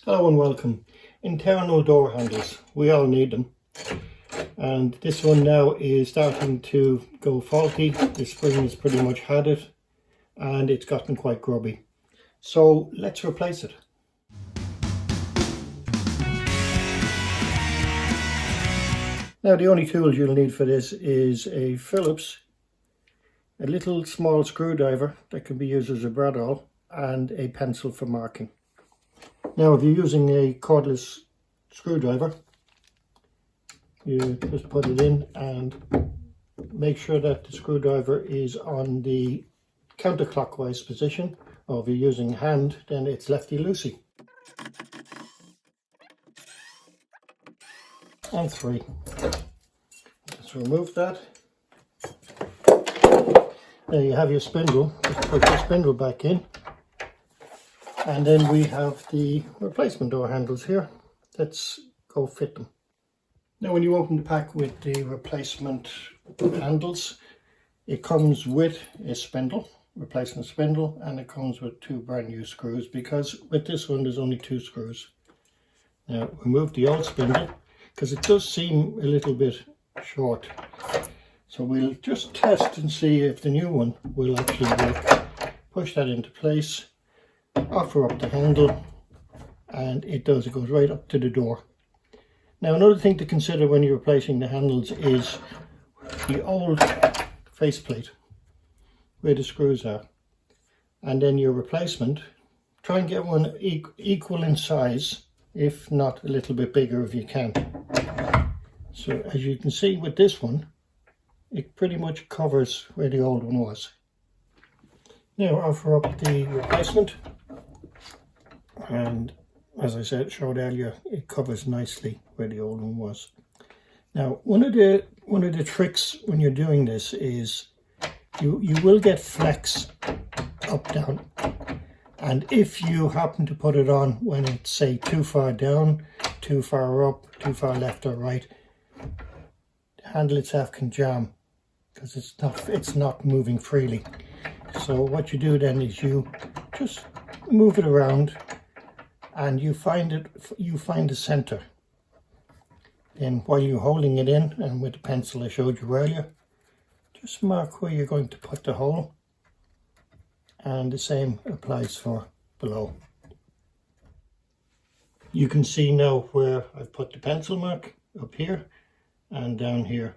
Hello and welcome. Internal door handles, we all need them, and this one now is starting to go faulty. The spring has pretty much had it and it's gotten quite grubby, so let's replace it. Now the only tools you'll need for this is a Phillips, a little small screwdriver that can be used as a Bradawl, and a pencil for marking. Now if you're using a cordless screwdriver, you just put it in and make sure that the screwdriver is on the counterclockwise position, or if you're using hand then it's lefty-loosey. And 3. Let's remove that. There you have your spindle. Just put your spindle back in. And then we have the replacement door handles here. Let's go fit them. Now when you open the pack with the replacement handles, it comes with a spindle, replacement spindle, and it comes with 2 brand new screws, because with this one there's only 2 screws. Now remove the old spindle because it does seem a little bit short. So we'll just test and see if the new one will actually work. Push that into place. Offer up the handle, and it does, it goes right up to the door. Now another thing to consider when you're replacing the handles is the old faceplate where the screws are, and then your replacement. Try and get one equal in size, if not a little bit bigger if you can. So as you can see with this one, it pretty much covers where the old one was. Now offer up the replacement. And as I showed earlier, it covers nicely where the old one was. Now one of the tricks when you're doing this is you will get flex up down, and if you happen to put it on when it's say too far down, too far up, too far left or right, the handle itself can jam because it's not moving freely. So what you do then is you just move it around and you find the center. Then while you're holding it in, and with the pencil I showed you earlier, just mark where you're going to put the hole, and the same applies for below. You can see now where I've put the pencil mark up here and down here.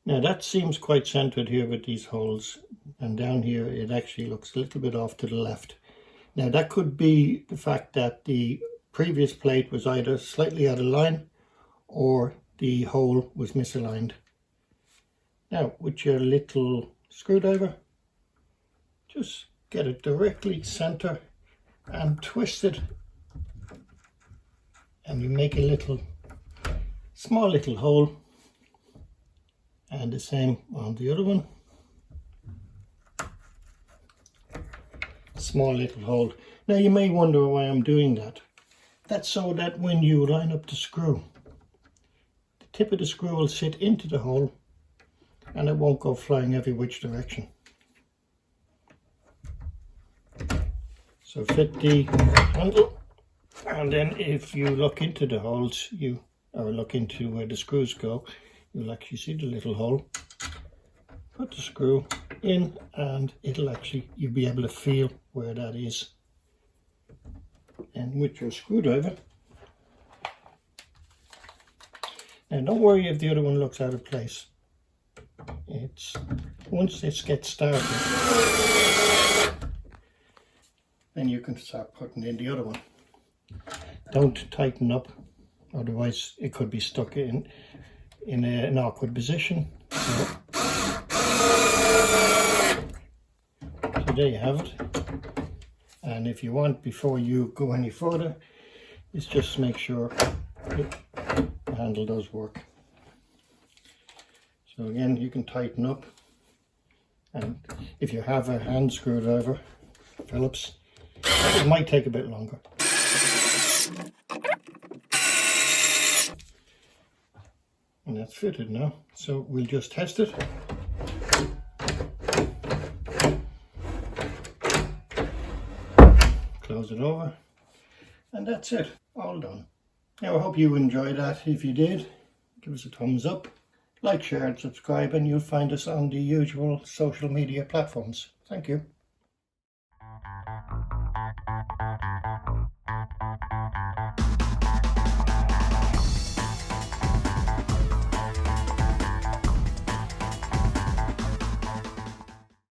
Now that seems quite centered here with these holes, and down here it actually looks a little bit off to the left. Now that could be the fact that the previous plate was either slightly out of line or the hole was misaligned. Now with your little screwdriver, just get it directly center and twist it, and you make a small little hole, and the same on the other one. Small little hole. Now you may wonder why I'm doing that. That's so that when you line up the screw, the tip of the screw will sit into the hole and it won't go flying every which direction. So fit the handle, and then if you look into the holes, or look into where the screws go, you'll actually see the little hole. Put the screw in and you'll be able to feel where that is. And with your screwdriver, now don't worry if the other one looks out of place. Once this gets started, then you can start putting in the other one. Don't tighten up, otherwise it could be stuck in an awkward position. So there you have it. And if you want, before you go any further, is just make sure the handle does work. So again, you can tighten up, and if you have a hand screwdriver, Phillips, it might take a bit longer. And that's fitted now, so we'll just test it. Close it over, And that's it, all done. Now I hope you enjoyed that. If you did, give us a thumbs up, like, share and subscribe, and you'll find us on the usual social media platforms. Thank you.